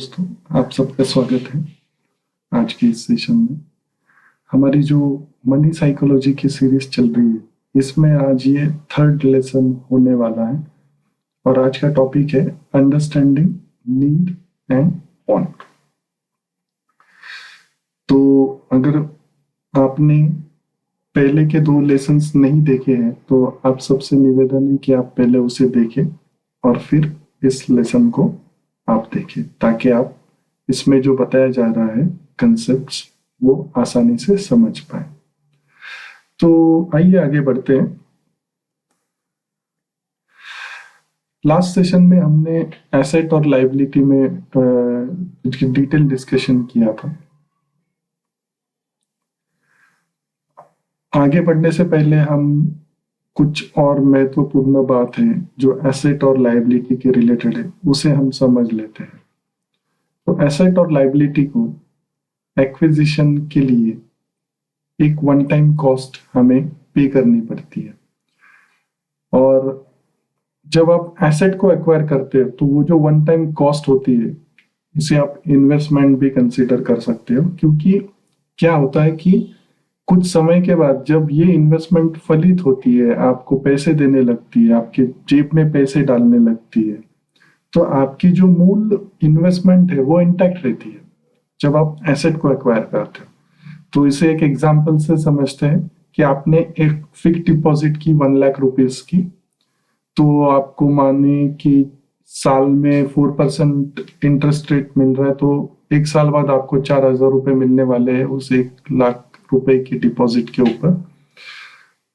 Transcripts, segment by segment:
दोस्तों, आप सबका स्वागत है आज के इस सेशन में। हमारी जो मनी साइकोलॉजी की सीरीज चल रही है, इसमें आज ये थर्ड लेसन होने वाला है और आज का टॉपिक है अंडरस्टैंडिंग नीड एंड वांट। तो अगर आपने पहले के 2 लेसन्स नहीं देखे हैं तो आप सबसे निवेदन है कि आप पहले उसे देखें और फिर इस लेसन को आप देखें, ताकि आप इसमें जो बताया जा रहा है कंसेप्ट्स वो आसानी से समझ पाए। तो आइए आगे बढ़ते हैं। लास्ट सेशन में हमने एसेट और लायबिलिटी में डिटेल डिस्कशन किया था। आगे बढ़ने से पहले हम कुछ और महत्वपूर्ण बात है जो एसेट और लायबिलिटी के रिलेटेड है, उसे हम समझ लेते हैं। तो एसेट और लायबिलिटी को एक्विजिशन के लिए एक वन टाइम कॉस्ट हमें पे करनी पड़ती है, और जब आप एसेट को एक्वायर करते हो तो वो जो वन टाइम कॉस्ट होती है, इसे आप इन्वेस्टमेंट भी कंसीडर कर सकते हो। क्योंकि क्या होता है कि कुछ समय के बाद जब ये इन्वेस्टमेंट फलित होती है, आपको पैसे देने लगती है, आपके जेब में पैसे डालने लगती है, तो आपकी जो मूल इन्वेस्टमेंट है वो इंटैक्ट रहती है जब आप एसेट को एक्वायर करते हो। तो इसे एक एग्जांपल से समझते हैं कि आपने एक फिक्स डिपॉजिट की 1 लाख रुपीस की, तो आपको माने कि साल में 4% इंटरेस्ट रेट मिल रहा है, तो एक साल बाद आपको 4,000 रुपए मिलने वाले हैं उस 1 लाख रुपए की डिपॉजिट के ऊपर।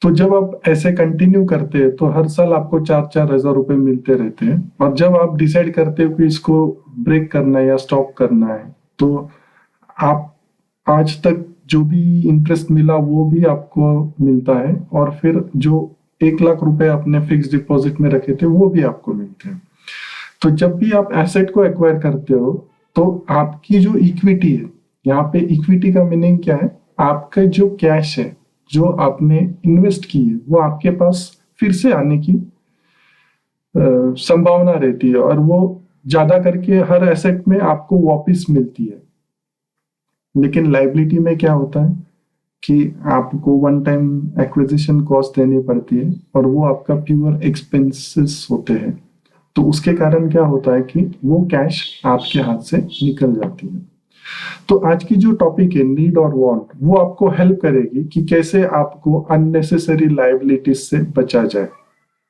तो जब आप ऐसे कंटिन्यू करते हैं तो हर साल आपको 4,000 रुपए मिलते रहते हैं, और जब आप डिसाइड करते हो कि इसको ब्रेक करना है या स्टॉप करना है, तो आप आज तक जो भी इंटरेस्ट मिला वो भी आपको मिलता है, और फिर जो 1 लाख रुपए आपने फिक्स डिपॉजिट में रखे थे वो भी आपको मिलते हैं। तो जब भी आप एसेट को एक्वायर करते हो तो आपकी जो इक्विटी है, यहाँ पे इक्विटी का मीनिंग क्या है, आपका जो कैश है जो आपने इन्वेस्ट की है वो आपके पास फिर से आने की संभावना रहती है, और वो ज्यादा करके हर एसेट में आपको वापस मिलती है। लेकिन लायबिलिटी में क्या होता है कि आपको वन टाइम एक्विजिशन कॉस्ट देनी पड़ती है, और वो आपका प्योर एक्सपेंसेस होते हैं। तो उसके कारण क्या होता है कि वो कैश आपके हाथ से निकल जाती है। तो आज की जो टॉपिक है नीड और वांट, वो आपको हेल्प करेगी कि कैसे आपको अननेसेसरी लायबिलिटीज से बचा जाए,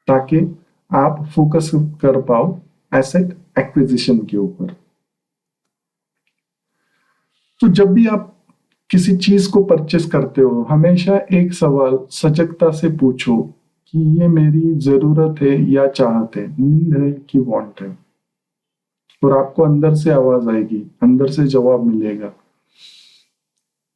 ताकि आप फोकस कर पाओ एसेट एक्विजिशन के ऊपर। तो जब भी आप किसी चीज को परचेस करते हो, हमेशा एक सवाल सजगता से पूछो कि ये मेरी जरूरत है या चाहत है, नीड है कि वांट है। और आपको अंदर से आवाज आएगी, अंदर से जवाब मिलेगा।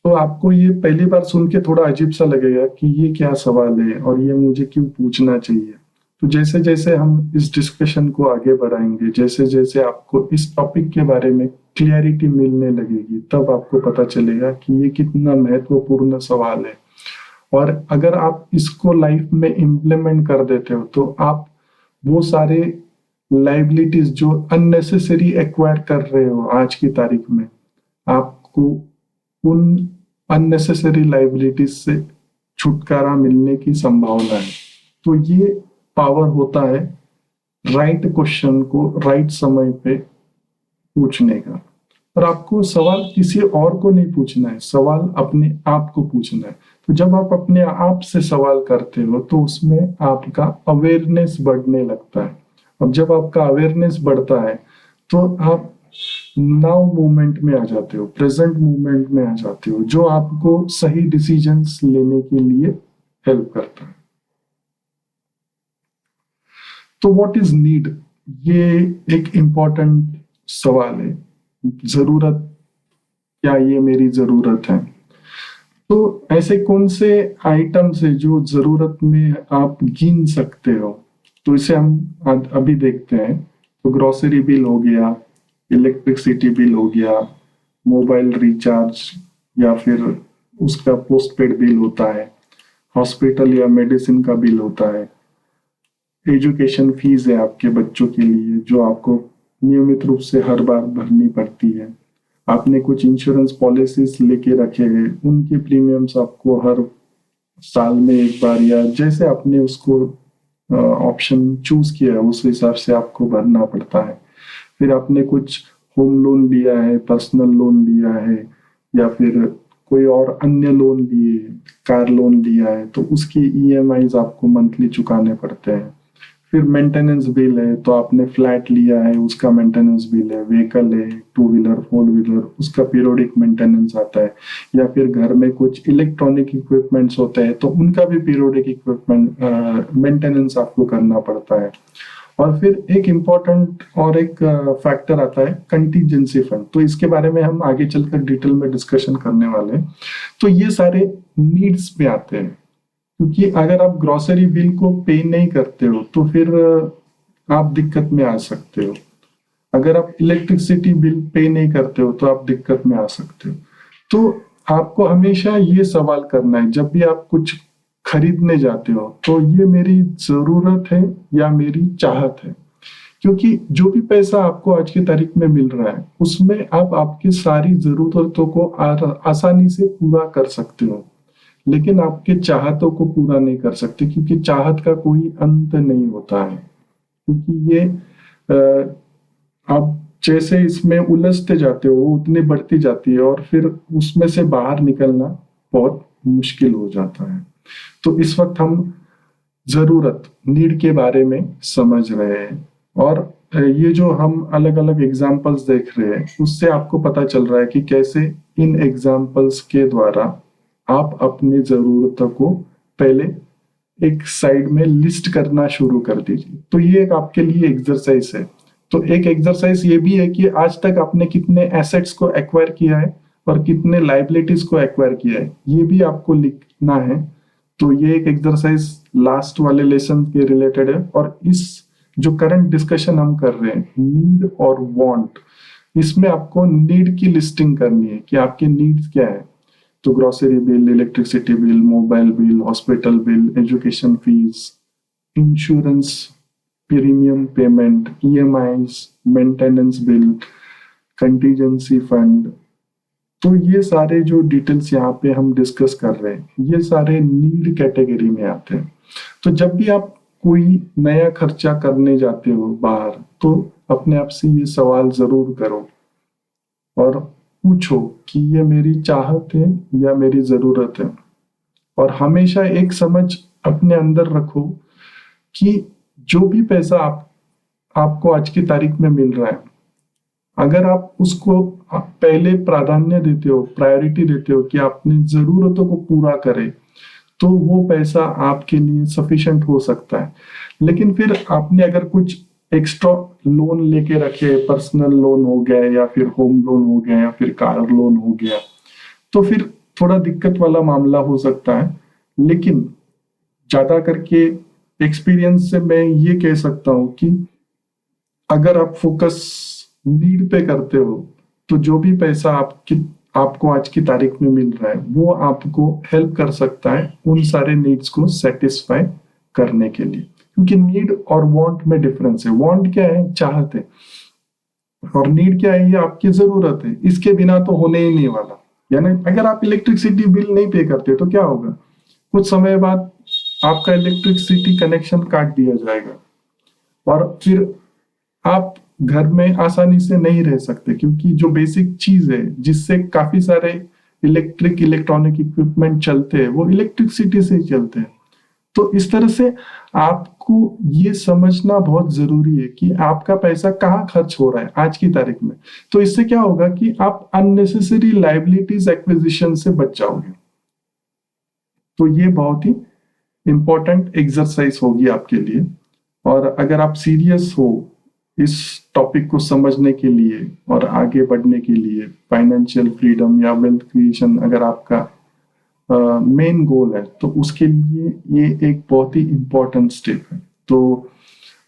तो आपको ये पहली बार सुन के थोड़ा अजीब सा लगेगा कि ये क्या सवाल है और ये मुझे क्यों पूछना चाहिए। तो जैसे जैसे हम इस डिस्कशन को आगे बढ़ाएंगे, जैसे जैसे आपको इस टॉपिक के बारे में क्लियरिटी मिलने लगेगी, तब आपको पता चलेगा कि ये कितना महत्वपूर्ण सवाल है। और अगर आप इसको लाइफ में इम्प्लीमेंट कर देते हो तो आप वो सारे लायबिलिटीज जो अननेसेसरी एक्वायर कर रहे हो आज की तारीख में, आपको उन अननेसेसरी लायबिलिटीज से छुटकारा मिलने की संभावना है। तो ये पावर होता है राइट क्वेश्चन को राइट समय पे पूछने का। और आपको सवाल किसी और को नहीं पूछना है, सवाल अपने आप को पूछना है। तो जब आप अपने आप से सवाल करते हो तो उसमें आपका अवेयरनेस बढ़ने लगता है। अब जब आपका अवेयरनेस बढ़ता है तो आप नाउ मूवमेंट में आ जाते हो, प्रेजेंट मूवमेंट में आ जाते हो, जो आपको सही डिसीजंस लेने के लिए हेल्प करता है। तो व्हाट इज नीड, ये एक इंपॉर्टेंट सवाल है। जरूरत, क्या ये मेरी जरूरत है? तो ऐसे कौन से आइटम्स है जो जरूरत में आप गिन सकते हो? तो इसे हम अभी देखते हैं। तो ग्रोसरी बिल हो गया, इलेक्ट्रिसिटी बिल हो गया, मोबाइल रिचार्ज या फिर उसका पोस्ट पेड बिल होता है, हॉस्पिटल या मेडिसिन का बिल होता है, एजुकेशन फीस है आपके बच्चों के लिए जो आपको नियमित रूप से हर बार भरनी पड़ती है। आपने कुछ इंश्योरेंस पॉलिसीज लेके रखे हैं, उनके प्रीमियम्स आपको हर साल में एक बार या जैसे आपने उसको ऑप्शन चूज किया है उस हिसाब से आपको भरना पड़ता है। फिर आपने कुछ होम लोन लिया है, पर्सनल लोन लिया है, या फिर कोई और अन्य लोन लिए, कार लोन लिया है, तो उसकी ईएमआईज आपको मंथली चुकाने पड़ते हैं। फिर मेंटेनेंस बिल है, तो आपने फ्लैट लिया है उसका मेंटेनेंस बिल है, व्हीकल है, टू व्हीलर फोर व्हीलर, उसका पीरियोडिक मेंटेनेंस आता है, या फिर घर में कुछ इलेक्ट्रॉनिक इक्विपमेंट्स होते हैं तो उनका भी पीरियोडिक इक्विपमेंट मेंटेनेंस आपको करना पड़ता है। और फिर एक इम्पोर्टेंट और एक फैक्टर आता है कंटीजेंसी फंड, तो इसके बारे में हम आगे चलकर डिटेल में डिस्कशन करने वाले हैं। तो ये सारे नीड्स में आते हैं, क्योंकि अगर आप ग्रोसरी बिल को पे नहीं करते हो तो फिर आप दिक्कत में आ सकते हो। अगर आप इलेक्ट्रिसिटी बिल पे नहीं करते हो तो आप दिक्कत में आ सकते हो। तो आपको हमेशा ये सवाल करना है जब भी आप कुछ खरीदने जाते हो, तो ये मेरी जरूरत है या मेरी चाहत है। क्योंकि जो भी पैसा आपको आज की तारीख में मिल रहा है उसमें आप आपकी सारी जरूरतों को आसानी से पूरा कर सकते हो, लेकिन आपके चाहतों को पूरा नहीं कर सकते, क्योंकि चाहत का कोई अंत नहीं होता है। क्योंकि ये आप जैसे इसमें उलझते जाते हो वो उतनी बढ़ती जाती है और फिर उसमें से बाहर निकलना बहुत मुश्किल हो जाता है। तो इस वक्त हम जरूरत नीड के बारे में समझ रहे हैं, और ये जो हम अलग अलग एग्जाम्पल्स देख रहे हैं उससे आपको पता चल रहा है कि कैसे इन एग्जाम्पल्स के द्वारा आप अपनी जरूरतों को पहले एक साइड में लिस्ट करना शुरू कर दीजिए। तो ये एक आपके लिए एक्सरसाइज है। तो एक एक्सरसाइज ये भी है कि आज तक आपने कितने एसेट्स को एक्वायर किया है और कितने लाइबिलिटीज को एक्वायर किया है, ये भी आपको लिखना है। तो ये एक एक्सरसाइज लास्ट वाले लेसन के रिलेटेड है, और इस जो करंट डिस्कशन हम कर रहे हैं नीड और वांट, इसमें आपको नीड की लिस्टिंग करनी है कि आपके नीड्स क्या है। तो grocery bill, electricity bill, mobile bill, hospital bill, education fees, insurance premium payment, EMIs, maintenance bill, contingency fund. तो ये सारे जो डिटेल्स यहाँ पे हम डिस्कस कर रहे हैं ये सारे नीड कैटेगरी में आते हैं। तो जब भी आप कोई नया खर्चा करने जाते हो बाहर, तो अपने आप से ये सवाल जरूर करो और पूछो कि ये मेरी चाहत है या मेरी जरूरत है। और हमेशा एक समझ अपने अंदर रखो कि जो भी पैसा आपको आज की तारीख में मिल रहा है, अगर आप उसको पहले प्राधान्य देते हो, प्रायोरिटी देते हो कि अपनी जरूरतों को पूरा करे, तो वो पैसा आपके लिए सफिशिएंट हो सकता है। लेकिन फिर आपने अगर कुछ एक्स्ट्रा लोन लेके रखे, पर्सनल लोन हो गया या फिर होम लोन हो गया या फिर कार लोन हो गया, तो फिर थोड़ा दिक्कत वाला मामला हो सकता है। लेकिन ज्यादा करके एक्सपीरियंस से मैं ये कह सकता हूँ कि अगर आप फोकस नीड पे करते हो तो जो भी पैसा आपको आज की तारीख में मिल रहा है वो आपको हेल्प कर सकता है उन सारे नीड्स को सेटिस्फाई करने के लिए। क्योंकि नीड और वांट में डिफरेंस है। वांट क्या है? चाहत है। और नीड क्या है? ये आपकी जरूरत है। इसके बिना तो होने ही नहीं वाला। यानी अगर आप इलेक्ट्रिसिटी बिल नहीं पे करते तो क्या होगा? कुछ समय बाद आपका इलेक्ट्रिसिटी कनेक्शन काट दिया जाएगा और फिर आप घर में आसानी से नहीं रह सकते, क्योंकि जो बेसिक चीज है जिससे काफी सारे इलेक्ट्रॉनिक इक्विपमेंट चलते हैं वो इलेक्ट्रिसिटी से ही चलते हैं। तो इस तरह से आपको ये समझना बहुत जरूरी है कि आपका पैसा कहाँ खर्च हो रहा है आज की तारीख में। तो इससे क्या होगा कि आप अननेसेसरी लाइबिलिटीज एक्विजिशन से बच जाओगे। तो ये बहुत ही इंपॉर्टेंट एक्सरसाइज होगी आपके लिए। और अगर आप सीरियस हो इस टॉपिक को समझने के लिए और आगे बढ़ने के लिए, फाइनेंशियल फ्रीडम या वेल्थ क्रिएशन अगर आपका मेन गोल है, तो उसके लिए ये एक बहुत ही इंपॉर्टेंट स्टेप है। तो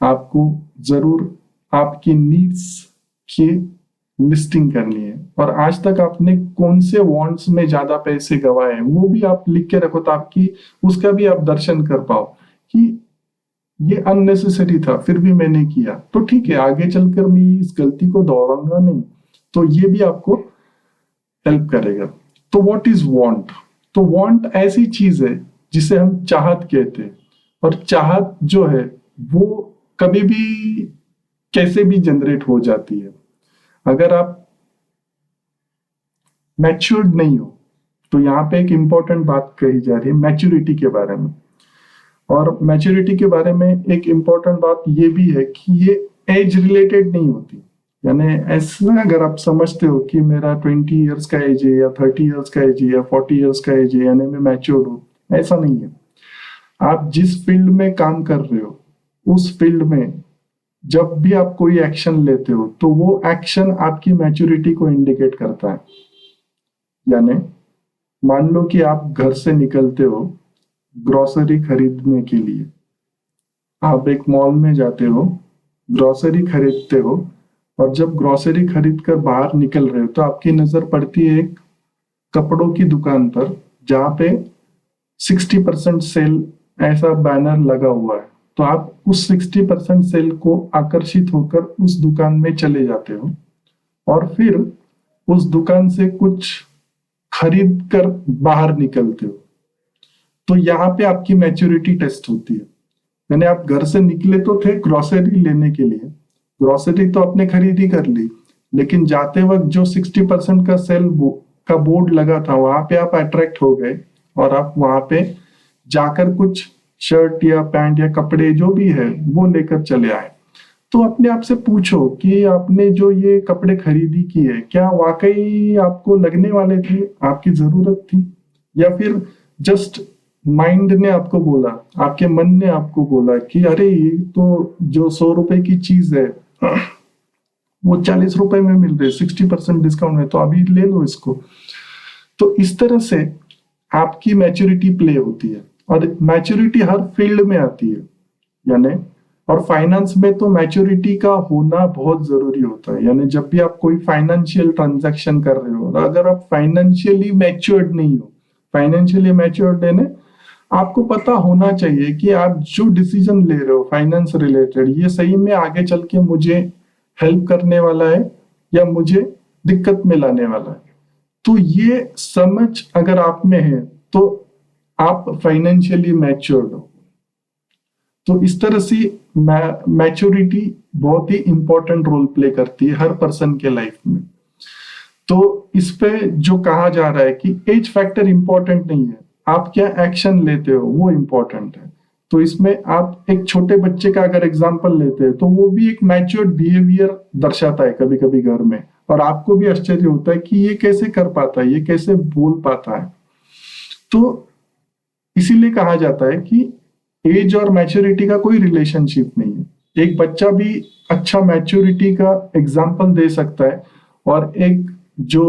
आपको जरूर आपकी नीड्स की लिस्टिंग करनी है। और आज तक आपने कौन से वांट्स में ज्यादा पैसे गवाए हैं वो भी आप लिख के रखो, ताकि उसका भी आप दर्शन कर पाओ कि ये अननेसेसरी था फिर भी मैंने किया, तो ठीक है, आगे चलकर मैं इस गलती को दोहराऊंगा नहीं। तो ये भी आपको हेल्प करेगा। तो व्हाट इज वांट? तो वांट ऐसी चीज है जिसे हम चाहत कहते हैं, और चाहत जो है वो कभी भी कैसे भी जनरेट हो जाती है। अगर आप मैच्योर्ड नहीं हो, तो यहाँ पे एक इंपॉर्टेंट बात कही जा रही है मैच्योरिटी के बारे में। और मैच्योरिटी के बारे में एक इंपॉर्टेंट बात ये भी है कि ये एज रिलेटेड नहीं होती। यानी ऐसा अगर आप समझते हो कि मेरा 20 इयर्स का एज है या 30 इयर्स का एज है या 40 इयर्स का एज है यानी मैं मैच्योर हूँ, ऐसा नहीं है। आप जिस फील्ड में काम कर रहे हो उस फील्ड में जब भी आप कोई एक्शन लेते हो तो वो एक्शन आपकी मैच्योरिटी को इंडिकेट करता है। यानी मान लो कि आप घर से निकलते हो ग्रोसरी खरीदने के लिए, आप एक मॉल में जाते हो, ग्रोसरी खरीदते हो, और जब ग्रोसरी खरीद कर बाहर निकल रहे हो तो आपकी नजर पड़ती है एक कपड़ों की दुकान पर जहाँ पे 60% सेल ऐसा बैनर लगा हुआ है। तो आप उस 60% सेल को आकर्षित होकर उस दुकान में चले जाते हो और फिर उस दुकान से कुछ खरीद कर बाहर निकलते हो। तो यहाँ पे आपकी मैच्योरिटी टेस्ट होती है। यानी आप घर से निकले तो थे ग्रोसरी लेने के लिए, ग्रोसरी तो आपने खरीदी कर ली, लेकिन जाते वक्त जो 60% का सेल का बोर्ड लगा था वहां पे आप अट्रैक्ट हो गए और आप वहां पे जाकर कुछ शर्ट या पैंट या कपड़े जो भी है वो लेकर चले आए। तो अपने आप से पूछो कि आपने जो ये कपड़े खरीदी की है क्या वाकई आपको लगने वाले थे, आपकी जरूरत थी, या फिर जस्ट माइंड ने आपको बोला, आपके मन ने आपको बोला कि अरे ये तो जो 100 रुपए की चीज है वो 40 रुपए में मिल रही है, 60% डिस्काउंट है, तो अभी ले लो इसको। तो इस तरह से आपकी मैच्योरिटी प्ले होती है, और मैच्योरिटी हर फील्ड में आती है। यानी और फाइनेंस में तो मैच्योरिटी का होना बहुत जरूरी होता है। यानी जब भी आप कोई फाइनेंशियल ट्रांजैक्शन कर रहे हो, अगर आप फाइनेंशियली मैच्योर्ड नहीं हो, फाइनेंशियली मैच्योर्ड है आपको पता होना चाहिए कि आप जो डिसीजन ले रहे हो फाइनेंस रिलेटेड ये सही में आगे चल के मुझे हेल्प करने वाला है या मुझे दिक्कत में लाने वाला है। तो ये समझ अगर आप में है तो आप फाइनेंशियली मैच्योर्ड हो। तो इस तरह से मैच्योरिटी बहुत ही इंपॉर्टेंट रोल प्ले करती है हर पर्सन के लाइफ में। तो इस पे जो कहा जा रहा है कि एज फैक्टर इंपॉर्टेंट नहीं है, आप क्या एक्शन लेते हो वो इंपॉर्टेंट है। तो इसमें आप एक छोटे बच्चे का अगर एग्जांपल लेते हैं तो वो भी एक मैच्योर्ड बिहेवियर दर्शाता है कभी कभी घर में, और आपको भी आश्चर्य होता है कि ये कैसे कर पाता है, ये कैसे बोल पाता है। तो इसीलिए कहा जाता है कि एज और मैच्योरिटी का कोई रिलेशनशिप नहीं है। एक बच्चा भी अच्छा मैच्योरिटी का एग्जाम्पल दे सकता है और एक जो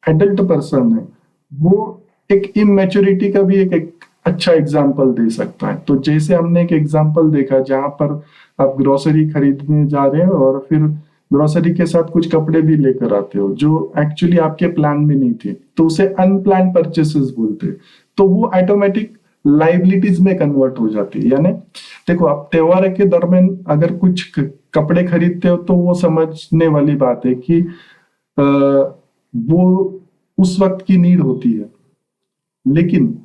एडल्ट पर्सन है वो एक इमेच्योरिटी का भी एक अच्छा एग्जाम्पल दे सकता है। तो जैसे हमने एक एग्जाम्पल देखा जहां पर आप ग्रोसरी खरीदने जा रहे हो और फिर ग्रोसरी के साथ कुछ कपड़े भी लेकर आते हो जो एक्चुअली आपके प्लान में नहीं थे, तो उसे अनप्लान परचेसेस बोलते हैं। तो वो ऑटोमेटिक लाइबिलिटीज में कन्वर्ट हो जाती है। यानी देखो, आप त्योहार के दरमियान अगर कुछ कपड़े खरीदते हो तो वो समझने वाली बात है कि वो उस वक्त की नीड होती है। लेकिन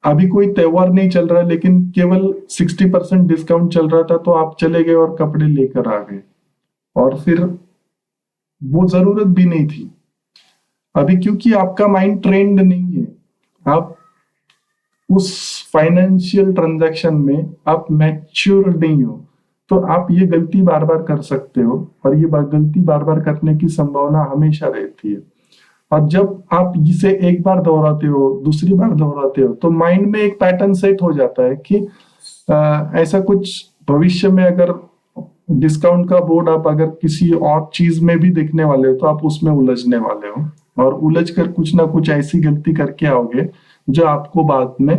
अभी कोई त्योहार नहीं चल रहा है लेकिन केवल 60% डिस्काउंट चल रहा था तो आप चले गए और कपड़े लेकर आ गए, और फिर वो जरूरत भी नहीं थी। अभी क्योंकि आपका माइंड ट्रेंड नहीं है, आप उस फाइनेंशियल ट्रांजैक्शन में आप मैच्योर नहीं हो, तो आप ये गलती बार बार कर सकते हो, और ये गलती बार बार करने की संभावना हमेशा रहती है। और जब आप इसे एक बार दोहराते हो, दूसरी बार दोहराते हो, तो माइंड में एक पैटर्न सेट हो जाता है कि ऐसा कुछ भविष्य में अगर डिस्काउंट का बोर्ड आप अगर किसी और चीज में भी देखने वाले हो तो आप उसमें उलझने वाले हो, और उलझ कर कुछ ना कुछ ऐसी गलती करके आओगे जो आपको बाद में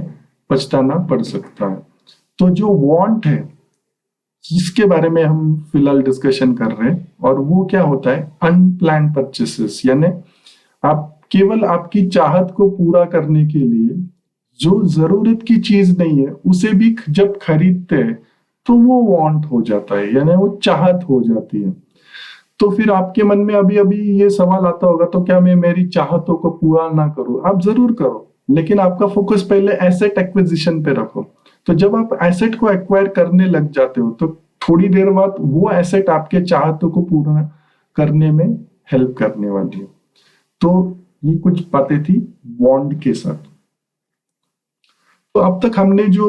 पछताना पड़ सकता है। तो जो वांट है जिसके बारे में हम फिलहाल डिस्कशन कर रहे हैं, और वो क्या होता है, अनप्लान्ड परचेसेस। यानी आप केवल आपकी चाहत को पूरा करने के लिए जो जरूरत की चीज नहीं है उसे भी जब खरीदते हैं तो वो वांट हो जाता है, यानी वो चाहत हो जाती है। तो फिर आपके मन में अभी अभी ये सवाल आता होगा, तो क्या मैं मेरी चाहतों को पूरा ना करूं? आप जरूर करो, लेकिन आपका फोकस पहले एसेट एक्विजिशन पे रखो। तो जब आप एसेट को एक्वायर करने लग जाते हो तो थोड़ी देर बाद वो एसेट आपके चाहतों को पूरा करने में हेल्प करने वाली है। तो ये कुछ बातें थी बॉन्ड के साथ। तो अब तक हमने जो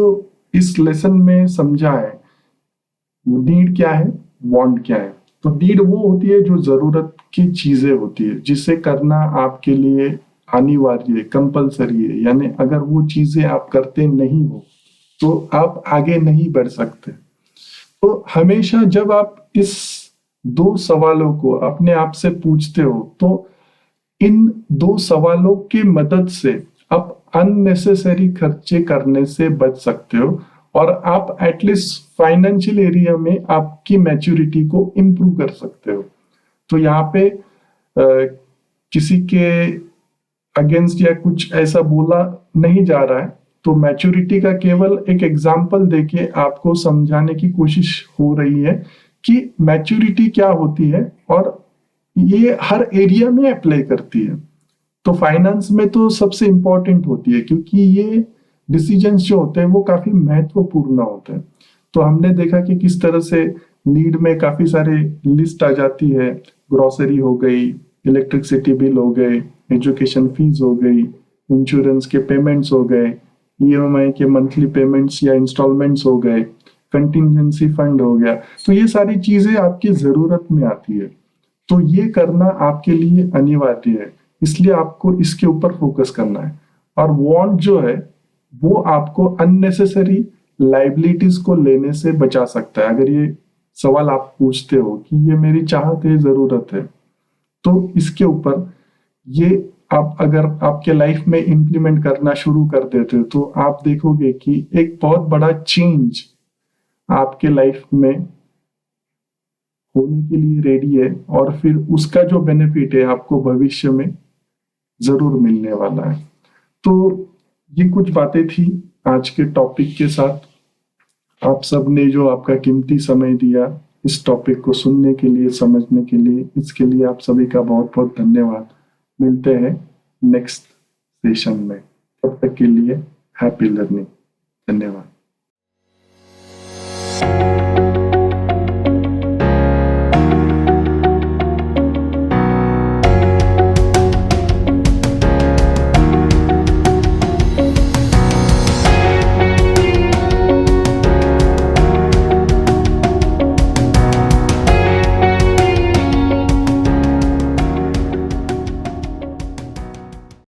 इस लेसन में समझा है, नीड क्या है, वांट क्या है। तो नीड वो होती है जो जरूरत की चीजें होती है, जिसे करना आपके लिए अनिवार्य है, कंपलसरी है, यानी अगर वो चीजें आप करते नहीं हो तो आप आगे नहीं बढ़ सकते। तो हमेशा जब आप इस दो सवालों को अपने आप से पूछते हो तो इन दो सवालों की मदद से आप अननेसेसरी खर्चे करने से बच सकते हो, और आप एटलीस्ट फाइनेंशियल एरिया में आपकी मैच्योरिटी को इम्प्रूव कर सकते हो। तो यहाँ पे किसी के अगेंस्ट या कुछ ऐसा बोला नहीं जा रहा है। तो मैच्योरिटी का केवल एक एग्जाम्पल देके आपको समझाने की कोशिश हो रही है कि मैच्योरिटी क्या होती है, और ये हर एरिया में अप्लाई करती है। तो फाइनेंस में तो सबसे इंपॉर्टेंट होती है, क्योंकि ये डिसीजंस जो होते हैं वो काफी महत्वपूर्ण होते हैं। तो हमने देखा कि किस तरह से नीड में काफी सारे लिस्ट आ जाती है, ग्रोसरी हो गई, इलेक्ट्रिसिटी बिल हो गए, एजुकेशन फीस हो गई, इंश्योरेंस के पेमेंट्स हो गए, ईएमआई के मंथली पेमेंट्स या इंस्टॉलमेंट्स हो गए, कंटिजेंसी फंड हो गया। तो ये सारी चीजें आपकी जरूरत में आती है, तो ये करना आपके लिए अनिवार्य है, इसलिए आपको इसके ऊपर फोकस करना है। और वांट जो है वो आपको अननेसेसरी लाइबिलिटीज को लेने से बचा सकता है। अगर ये सवाल आप पूछते हो कि ये मेरी चाहत है, जरूरत है, तो इसके ऊपर ये आप अगर आपके लाइफ में इंप्लीमेंट करना शुरू कर देते हो तो आप देखोगे कि एक बहुत बड़ा चेंज आपके लाइफ में होने के लिए रेडी है, और फिर उसका जो बेनिफिट है आपको भविष्य में जरूर मिलने वाला है। तो ये कुछ बातें थी आज के टॉपिक के साथ। आप सब ने जो आपका कीमती समय दिया इस टॉपिक को सुनने के लिए, समझने के लिए, इसके लिए आप सभी का बहुत बहुत धन्यवाद। मिलते हैं नेक्स्ट सेशन में, तब तक के लिए हैप्पी लर्निंग। धन्यवाद।